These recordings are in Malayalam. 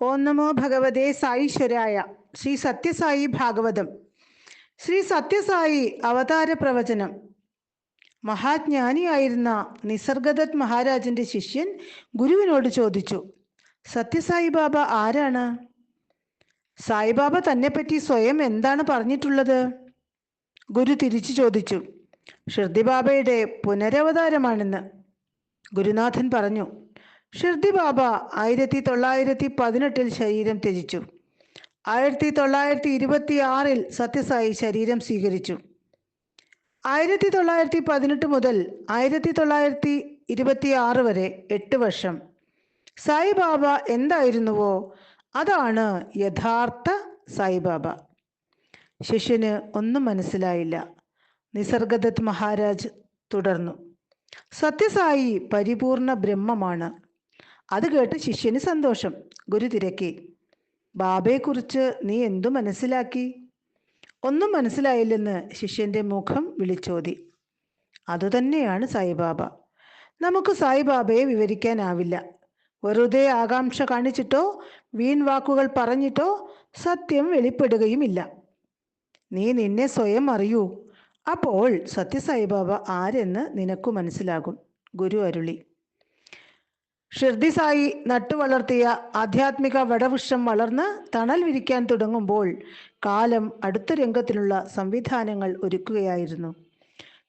ഓം നമോ ഭഗവതേ സായീശ്വരായ. ശ്രീ സത്യസായി ഭാഗവതം. ശ്രീ സത്യസായി അവതാര പ്രവചനം. മഹാജ്ഞാനിയായിരുന്ന നിസർഗദത്ത് മഹാരാജന്റെ ശിഷ്യൻ ഗുരുവിനോട് ചോദിച്ചു, സത്യസായി ബാബ ആരാണ്? സായിബാബ തന്നെപ്പറ്റി സ്വയം എന്താണ് പറഞ്ഞിട്ടുള്ളത്? ഗുരു തിരിച്ചു ചോദിച്ചു. ഷിർദി ബാബയുടെ പുനരവതാരമാണെന്ന്. ഗുരുനാഥൻ പറഞ്ഞു, ഷിർദി ബാബ 1918 ശരീരം ത്യജിച്ചു. 1926 സത്യസായി ശരീരം സ്വീകരിച്ചു. 1918 മുതൽ 1926 വരെ 8 വർഷം സായിബാബ എന്തായിരുന്നുവോ അതാണ് യഥാർത്ഥ സായിബാബ. ശിഷ്യന് ഒന്നും മനസ്സിലായില്ല. നിസർഗദത്ത് മഹാരാജ് തുടർന്നു, സത്യസായി പരിപൂർണ ബ്രഹ്മമാണ്. അത് കേട്ട് ശിഷ്യന് സന്തോഷം. ഗുരു തിരക്കി, ബാബയെക്കുറിച്ച് നീ എന്തു മനസ്സിലാക്കി? ഒന്നും മനസ്സിലായില്ലെന്ന് ശിഷ്യന്റെ മുഖം വിളിച്ചോതി. അതുതന്നെയാണ് സായിബാബ. നമുക്ക് സായിബാബയെ വിവരിക്കാനാവില്ല. വെറുതെ ആകാംക്ഷ കാണിച്ചിട്ടോ വീൺ വാക്കുകൾ പറഞ്ഞിട്ടോ സത്യം വെളിപ്പെടുകയുമില്ല. നീ നിന്നെ സ്വയം അറിയൂ, അപ്പോൾ സത്യസായിബാബ ആരെന്ന് നിനക്കു മനസ്സിലാകും. ഗുരു അരുളി. ഷിർദി സായി നട്ടുവളർത്തിയ ആധ്യാത്മിക വടവൃക്ഷം വളർന്ന് തണൽ വിരിക്കാൻ തുടങ്ങുമ്പോൾ കാലം അടുത്ത രംഗത്തിനുള്ള സംവിധാനങ്ങൾ ഒരുക്കുകയായിരുന്നു.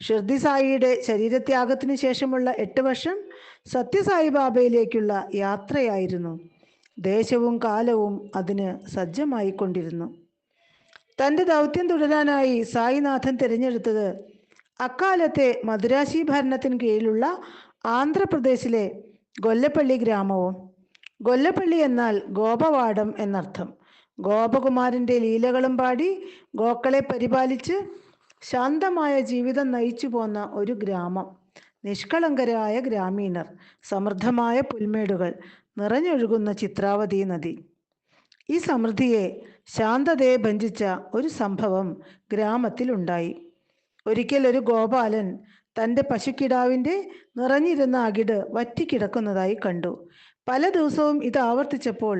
ഷിർദി സായിയുടെ ശരീരത്യാഗത്തിന് ശേഷമുള്ള 8 വർഷം സത്യസായി ബാബയിലേക്കുള്ള യാത്രയായിരുന്നു. ദേശവും കാലവും അതിന് സജ്ജമായിക്കൊണ്ടിരുന്നു. തൻ്റെ ദൗത്യം തുടരാനായി സായിനാഥൻ തിരഞ്ഞെടുത്തത് അക്കാലത്തെ മദുരാശി ഭരണത്തിന് കീഴിലുള്ള ആന്ധ്രാപ്രദേശിലെ ഗൊല്ലപ്പള്ളി ഗ്രാമവും. ഗൊല്ലപ്പള്ളി എന്നാൽ ഗോപവാടം എന്നർത്ഥം. ഗോപകുമാരൻ്റെ ലീലകളും പാടി ഗോക്കളെ പരിപാലിച്ച് ശാന്തമായ ജീവിതം നയിച്ചു പോന്ന ഒരു ഗ്രാമം. നിഷ്കളങ്കരായ ഗ്രാമീണർ, സമൃദ്ധമായ പുൽമേടുകൾ, നിറഞ്ഞൊഴുകുന്ന ചിത്രാവതി നദി. ഈ സമൃദ്ധിയെ, ശാന്തതയെ ഭഞ്ജിച്ച ഒരു സംഭവം ഗ്രാമത്തിലുണ്ടായി. ഒരിക്കൽ ഒരു ഗോപാലൻ തൻ്റെ പശുക്കിടാവിൻ്റെ നിറഞ്ഞിരുന്ന അകിട് വറ്റിക്കിടക്കുന്നതായി കണ്ടു. പല ദിവസവും ഇത് ആവർത്തിച്ചപ്പോൾ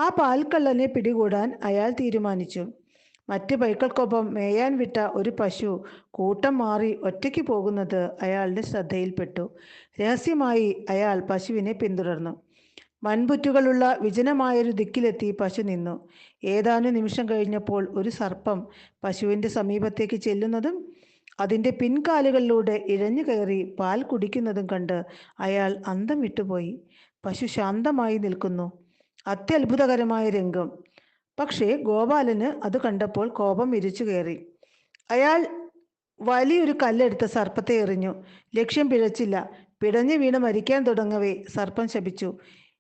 ആ പാൽക്കള്ളനെ പിടികൂടാൻ അയാൾ തീരുമാനിച്ചു. മറ്റ് പൈക്കൾക്കൊപ്പം മേയാൻ വിട്ട ഒരു പശു കൂട്ടം മാറി ഒറ്റയ്ക്ക് പോകുന്നത് അയാളുടെ ശ്രദ്ധയിൽപ്പെട്ടു. രഹസ്യമായി അയാൾ പശുവിനെ പിന്തുടർന്നു. മൺപുറ്റുകളുള്ള വിജനമായൊരു ദിക്കിലെത്തി പശു നിന്നു. ഏതാനും നിമിഷം കഴിഞ്ഞപ്പോൾ ഒരു സർപ്പം പശുവിൻ്റെ സമീപത്തേക്ക് ചെല്ലുന്നതും അതിൻ്റെ പിൻകാലുകളിലൂടെ ഇഴഞ്ഞു കയറി പാൽ കുടിക്കുന്നതും കണ്ട് അയാൾ അന്തം വിട്ടുപോയി. പശു ശാന്തമായി നിൽക്കുന്നു. അത്യത്ഭുതകരമായ രംഗം. പക്ഷേ ഗോപാലന് അത് കണ്ടപ്പോൾ കോപം ഇരച്ചു കയറി. അയാൾ വലിയൊരു കല്ലെടുത്ത് സർപ്പത്തെ എറിഞ്ഞു. ലക്ഷ്യം പിഴച്ചില്ല. പിടഞ്ഞു വീണ് മരിക്കാൻ തുടങ്ങവേ സർപ്പം ശപിച്ചു,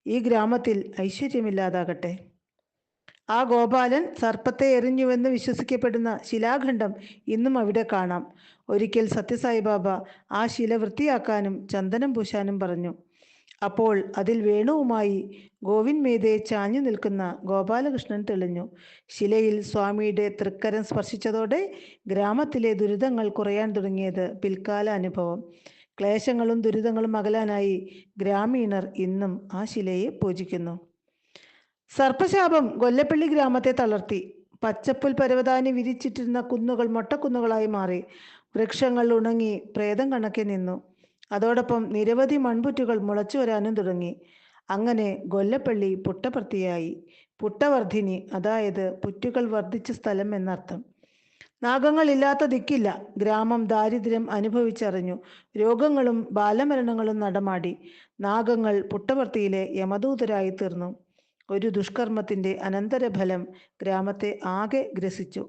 ഈ ഗ്രാമത്തിൽ ഐശ്വര്യമില്ലാതാകട്ടെ. ആ ഗോപാലൻ സർപ്പത്തെ എറിഞ്ഞുവെന്ന് വിശ്വസിക്കപ്പെടുന്ന ശിലാഖണ്ഡം ഇന്നും അവിടെ കാണാം. ഒരിക്കൽ സത്യസായി ബാബ ആ ശില വൃത്തിയാക്കാനും ചന്ദനം പൂശാനും പറഞ്ഞു. അപ്പോൾ അതിൽ വേണുവുമായി ഗോവിന്മേതെ ചാഞ്ഞു നിൽക്കുന്ന ഗോപാലകൃഷ്ണൻ തെളിഞ്ഞു. ശിലയിൽ സ്വാമിയുടെ തൃക്കരം സ്പർശിച്ചതോടെ ഗ്രാമത്തിലെ ദുരിതങ്ങൾ കുറയാൻ തുടങ്ങിയത് പിൽക്കാല അനുഭവം. ക്ലേശങ്ങളും ദുരിതങ്ങളും അകലാനായി ഗ്രാമീണർ ഇന്നും ആ ശിലയെ പൂജിക്കുന്നു. സർപ്പശാപം ഗൊല്ലപ്പള്ളി ഗ്രാമത്തെ തളർത്തി. പച്ചപ്പുൽ പരവതാനി വിരിച്ചിട്ടിരുന്ന കുന്നുകൾ മൊട്ടക്കുന്നുകളായി മാറി. വൃക്ഷങ്ങൾ ഉണങ്ങി പ്രേതം കണക്കെ നിന്നു. അതോടൊപ്പം നിരവധി മൺപുറ്റുകൾ മുളച്ചു വരാനും തുടങ്ങി. അങ്ങനെ ഗൊല്ലപ്പള്ളി പുട്ടപ്രത്തിയായി. പുട്ടവർദ്ധിനി, അതായത് പുറ്റുകൾ വർദ്ധിച്ച സ്ഥലം എന്നർത്ഥം. നാഗങ്ങളില്ലാത്ത ദിക്കില്ല. ഗ്രാമം ദാരിദ്ര്യം അനുഭവിച്ചറിഞ്ഞു. രോഗങ്ങളും ബാലമരണങ്ങളും നടമാടി. നാഗങ്ങൾ പുട്ടവർത്തിയിലെ യമദൂതരായി തീർന്നു. ഒരു ദുഷ്കർമ്മത്തിൻ്റെ അനന്തരഫലം ഗ്രാമത്തെ ആകെ ഗ്രസിച്ചു.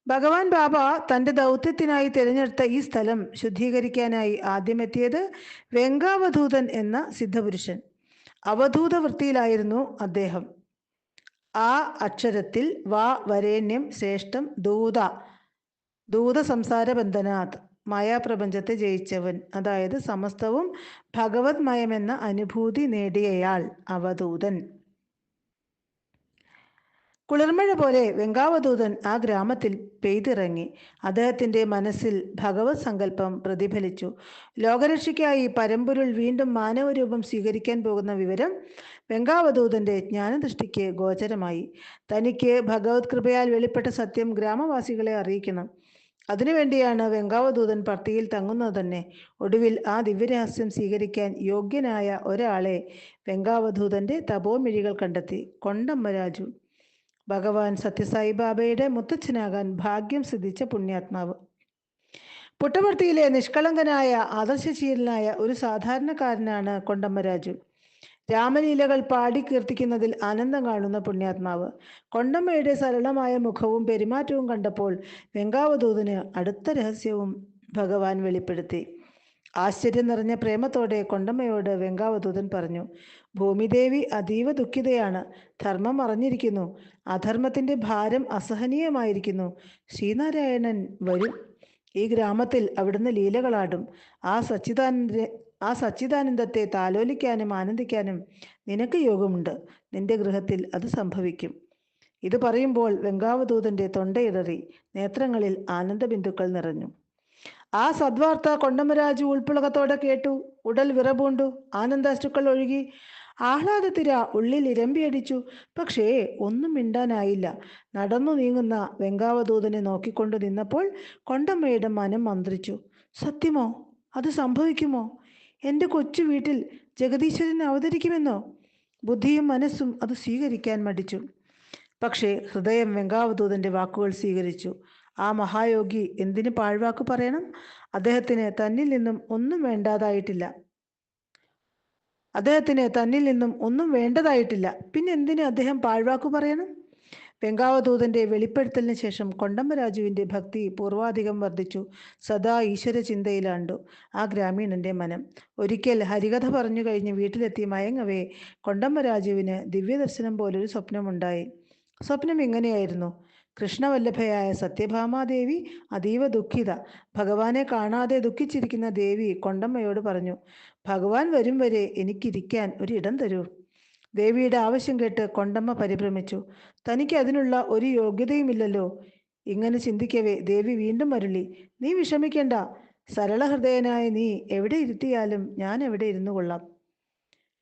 ഭഗവാൻ ബാബ തൻ്റെ ദൗത്യത്തിനായി തിരഞ്ഞെടുത്ത ഈ സ്ഥലം ശുദ്ധീകരിക്കാനായി ആദ്യമെത്തിയത് വെങ്കാവധൂതൻ എന്ന സിദ്ധപുരുഷൻ. അവധൂത വൃത്തിയിലായിരുന്നു അദ്ദേഹം. ആ അക്ഷരത്തിൽ വാ വരേണ്യം ശ്രേഷ്ഠം ദൂത, ദൂത സംസാര ബന്ധനാഥ്, മായാപ്രപഞ്ചത്തെ ജയിച്ചവൻ, അതായത് സമസ്തവും ഭഗവത്മയമെന്ന അനുഭൂതി നേടിയയാൾ അവധൂതൻ. കുളിർമഴ പോലെ വെങ്കാവധൂതൻ ആ ഗ്രാമത്തിൽ പെയ്തിറങ്ങി. അദ്ദേഹത്തിന്റെ മനസ്സിൽ ഭഗവത് സങ്കല്പം പ്രതിഫലിച്ചു. ലോകരക്ഷയ്ക്കായി പരമ്പൊരുൾ വീണ്ടും മാനവരൂപം സ്വീകരിക്കാൻ പോകുന്ന വിവരം വെങ്കാവധൂതന്റെ ജ്ഞാനദൃഷ്ടിക്ക് ഗോചരമായി. തനിക്ക് ഭഗവത് കൃപയാൽ വെളിപ്പെട്ട സത്യം ഗ്രാമവാസികളെ അറിയിക്കണം. അതിനുവേണ്ടിയാണ് വെങ്കാവധൂതൻ പർത്തിയിൽ തങ്ങുന്നത് തന്നെ. ഒടുവിൽ ആ ദിവ്യരഹസ്യം സ്വീകരിക്കാൻ യോഗ്യനായ ഒരാളെ വെങ്കാവധൂതന്റെ തപോമിഴികൾ കണ്ടെത്തി. കൊണ്ടമ്മ രാജു, ഭഗവാൻ സത്യസായി ബാബയുടെ മുത്തച്ഛനാകാൻ ഭാഗ്യം സിദ്ധിച്ച പുണ്യാത്മാവ്. പുട്ടപർത്തിയിലെ നിഷ്കളങ്കനായ ആദർശശീലനായ ഒരു സാധാരണക്കാരനാണ് കൊണ്ടമ്മ രാജു. രാമലീലകൾ പാടി കീർത്തിക്കുന്നതിൽ ആനന്ദം കാണുന്ന പുണ്യാത്മാവ്. കൊണ്ടമ്മയുടെ സരളമായ മുഖവും പെരുമാറ്റവും കണ്ടപ്പോൾ വെങ്കാവധൂതന് അടുത്ത രഹസ്യവും ഭഗവാൻ വെളിപ്പെടുത്തി. ആശ്ചര്യം നിറഞ്ഞ പ്രേമത്തോടെ കൊണ്ടമ്മയോട് വെങ്കാവധൂതൻ പറഞ്ഞു, ഭൂമിദേവി അതീവ ദുഃഖിതയാണ്. ധർമ്മം മറഞ്ഞിരിക്കുന്നു. അധർമ്മത്തിന്റെ ഭാരം അസഹനീയമായിരിക്കുന്നു. ശ്രീനാരായണൻ വരും. ഈ ഗ്രാമത്തിൽ അവിടുന്ന് ലീലകളാടും. ആ സച്ചിദാനന്ദത്തെ താലോലിക്കാനും ആനന്ദിക്കാനും നിനക്ക് യോഗമുണ്ട്. നിന്റെ ഗൃഹത്തിൽ അത് സംഭവിക്കും. ഇത് പറയുമ്പോൾ വെങ്കാവധൂതന്റെ തൊണ്ടയിടറി, നേത്രങ്ങളിൽ ആനന്ദബിന്ദുക്കൾ നിറഞ്ഞു. ആ സദ്വാർത്ത കൊണ്ടമരാജു ഉൾപ്പുളകത്തോടെ കേട്ടു. ഉടൽ വിറപൂണ്ടു, ആനന്ദാശ്രുക്കൾ ഒഴുകി, ആഹ്ലാദത്തിര ഉള്ളിൽ ഇരമ്പിയടിച്ചു. പക്ഷേ ഒന്നും മിണ്ടാനായില്ല. നടന്നു നീങ്ങുന്ന വെങ്കാവധൂതനെ നോക്കിക്കൊണ്ടു നിന്നപ്പോൾ കൊണ്ടമ്മയുടെ മനം മന്ത്രിച്ചു. സത്യമോ? അത് സംഭവിക്കുമോ? എൻ്റെ കൊച്ചു വീട്ടിൽ ജഗദീശ്വരൻ അവതരിക്കുമെന്നോ? ബുദ്ധിയും മനസ്സും അത് സ്വീകരിക്കാൻ മടിച്ചു. പക്ഷേ ഹൃദയം വെങ്കാവധൂതന്റെ വാക്കുകൾ സ്വീകരിച്ചു. ആ മഹായോഗി എന്തിനു പാഴ്വാക്ക് പറയണം? അദ്ദേഹത്തിന് തന്നിൽ നിന്നും ഒന്നും വേണ്ടതായിട്ടില്ല. പിന്നെ എന്തിന് അദ്ദേഹം പാഴ്വാക്കു പറയണം? വെങ്കാവധൂതന്റെ വെളിപ്പെടുത്തലിന് ശേഷം കൊണ്ടമ്മരാജുവിന്റെ ഭക്തി പൂർവാധികം വർദ്ധിച്ചു. സദാ ഈശ്വര ചിന്തയിലാണ്ടു ആ ഗ്രാമീണന്റെ മനം. ഒരിക്കൽ ഹരികഥ പറഞ്ഞു കഴിഞ്ഞ് വീട്ടിലെത്തി മയങ്ങവേ കൊണ്ടമ്മരാജുവിന് ദിവ്യദർശനം പോലൊരു സ്വപ്നമുണ്ടായി. സ്വപ്നം ഇങ്ങനെയായിരുന്നു. കൃഷ്ണവല്ലഭയായ സത്യഭാമാദേവി അതീവ ദുഃഖിത. ഭഗവാനെ കാണാതെ ദുഃഖിച്ചിരിക്കുന്ന ദേവി കൊണ്ടമ്മയോട് പറഞ്ഞു, ഭഗവാൻ വരും വരെ എനിക്കിരിക്കാൻ ഒരിടം തരൂ. ദേവിയുടെ ആവശ്യം കേട്ട് കൊണ്ടമ്മ പരിഭ്രമിച്ചു. തനിക്ക് അതിനുള്ള ഒരു യോഗ്യതയുമില്ലല്ലോ. ഇങ്ങനെ ചിന്തിക്കവേ ദേവി വീണ്ടും അരുളി, നീ വിഷമിക്കേണ്ട. സരളഹൃദയനായ നീ എവിടെ ഇരുത്തിയാലും ഞാൻ എവിടെ ഇരുന്നു കൊള്ളാം.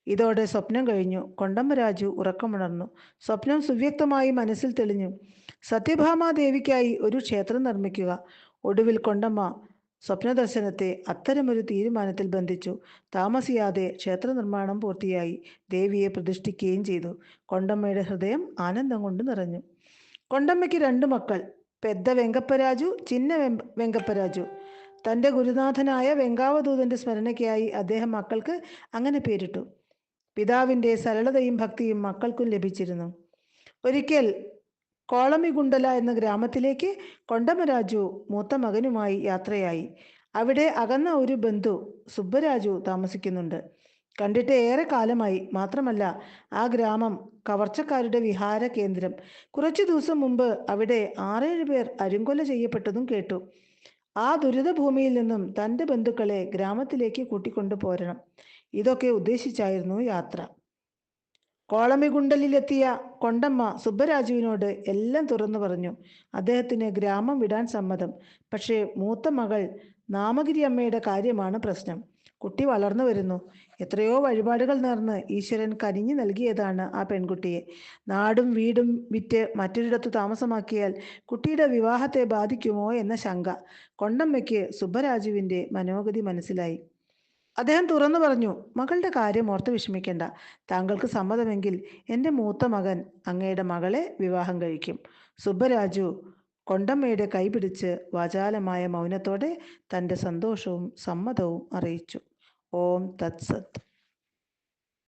ഇതോടെ സ്വപ്നം കഴിഞ്ഞു. കൊണ്ടമ്മരാജു ഉറക്കമുണർന്നു. സ്വപ്നം സുവ്യക്തമായി മനസ്സിൽ തെളിഞ്ഞു. സത്യഭാമാദേവിക്കായി ഒരു ക്ഷേത്രം നിർമ്മിക്കുക. ഒടുവിൽ കൊണ്ടമ്മ സ്വപ്നദർശനത്തെ അത്തരമൊരു തീരുമാനത്തിൽ ബന്ധിച്ചു. താമസിയാതെ ക്ഷേത്ര നിർമ്മാണം പൂർത്തിയായി. ദേവിയെ പ്രതിഷ്ഠിക്കുകയും ചെയ്തു. കൊണ്ടമ്മയുടെ ഹൃദയം ആനന്ദം കൊണ്ട് നിറഞ്ഞു. കൊണ്ടമ്മയ്ക്ക് 2 മക്കൾ, പെദ്ദ വെങ്കപ്പരാജു, ചിന്ന വെങ്കപ്പരാജു. തൻ്റെ ഗുരുനാഥനായ വെങ്കാവധൂതന്റെ സ്മരണയ്ക്കായി അദ്ദേഹം മക്കൾക്ക് അങ്ങനെ പേരിട്ടു. പിതാവിൻ്റെ സരളതയും ഭക്തിയും മക്കൾക്കും ലഭിച്ചിരുന്നു. ഒരിക്കൽ കോളമിഗുണ്ടല എന്ന ഗ്രാമത്തിലേക്ക് കൊണ്ടമരാജു മൂത്ത മകനുമായി യാത്രയായി. അവിടെ അകന്ന ഒരു ബന്ധു സുബ്ബരാജു താമസിക്കുന്നുണ്ട്. കണ്ടിട്ട് ഏറെ കാലമായി. മാത്രമല്ല ആ ഗ്രാമം കവർച്ചക്കാരുടെ വിഹാര കേന്ദ്രം. കുറച്ചു ദിവസം മുമ്പ് അവിടെ 6-7 പേർ അരുങ്കൊല ചെയ്യപ്പെട്ടതും കേട്ടു. ആ ദുരിതഭൂമിയിൽ നിന്നും തൻ്റെ ബന്ധുക്കളെ ഗ്രാമത്തിലേക്ക് കൂട്ടിക്കൊണ്ടു പോരണം. ഇതൊക്കെ ഉദ്ദേശിച്ചായിരുന്നു യാത്ര. കോളമിഗുണ്ടലിലെത്തിയ കൊണ്ടമ്മ സുബ്ബരാജുവിനോട് എല്ലാം തുറന്നു പറഞ്ഞു. അദ്ദേഹത്തിന് ഗ്രാമം വിടാൻ സമ്മതം. പക്ഷേ മൂത്ത മകൾ നാമഗിരി അമ്മയുടെ കാര്യമാണ് പ്രശ്നം. കുട്ടി വളർന്നു വരുന്നു. എത്രയോ വഴിപാടുകൾ നേർന്ന് ഈശ്വരൻ കനിഞ്ഞു നൽകിയതാണ് ആ പെൺകുട്ടിയെ. നാടും വീടും വിറ്റ് മറ്റൊരിടത്ത് താമസമാക്കിയാൽ കുട്ടിയുടെ വിവാഹത്തെ ബാധിക്കുമോ എന്ന ശങ്ക കൊണ്ടമ്മയ്ക്ക് സുബ്ബരാജുവിൻ്റെ മനോഗതി മനസ്സിലായി. അദ്ദേഹം തുറന്നു പറഞ്ഞു, മകളുടെ കാര്യം ഓർത്ത് വിഷമിക്കേണ്ട. താങ്കൾക്ക് സമ്മതമെങ്കിൽ എൻ്റെ മൂത്ത മകൻ അങ്ങയുടെ മകളെ വിവാഹം കഴിക്കും. സുബ്ബരാജു കൊണ്ടമ്മയുടെ കൈപിടിച്ച് വാചാലമായ മൗനത്തോടെ തൻ്റെ സന്തോഷവും സമ്മതവും അറിയിച്ചു. ഓം തത്സത്.